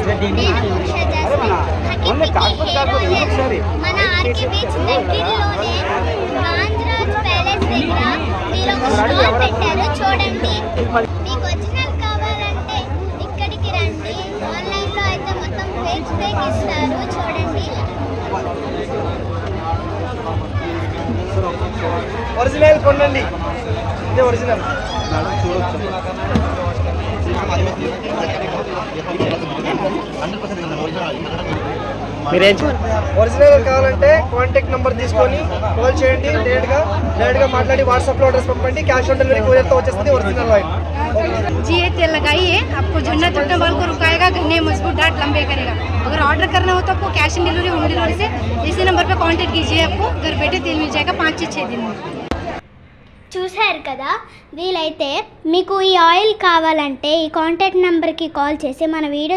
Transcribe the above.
నేను ఉషా జాస్మిన్ మన RK beach దగ్గరలోనే గాంధీరాజ్ ప్యాలెస్ దగ్గర మీరు ఒక స్టాల్ పెట్టారు చూడండి. మీకు ఒరిజినల్ కావాలంటే ఇక్కడికి రండి. ఆన్లైన్లో అయితే మొత్తం ఫేక్ ఇస్తారు చూడండి. ఒరిజినల్ కొనండి, ఇదే ఒరిజినల్. ఒరిజినల్ కావాలంటే కాంటాక్ట్ నెంబర్ తీసుకొని కాల్ చేయండి. డైరెక్ట్గా మాట్లాడి వాట్సాప్లో అడ్రస్ పంపండి. క్యాష్ ఆన్ డెలివరీ కొరియర్తో వచ్చేస్తుంది ఒరిజినల్ ఆయిల్. जी तेल लगाइए, आपको झुन्ना टूटने वाल को रुकाएगा, गन्ने मजबूत डाट लंबे करेगा। अगर ऑर्डर करना हो तो आपको cash on delivery home delivery से इसी नंबर पे कांटेक्ट कीजिए, आपको घर बैठे तेल मिल जाएगा 5 से 6 दिन में। చూశారు కదా, వీలైతే మీకు ఈ ఆయిల్ కావాలంటే ఈ కాంటాక్ట్ నెంబర్కి కాల్ చేసి మన వీడియో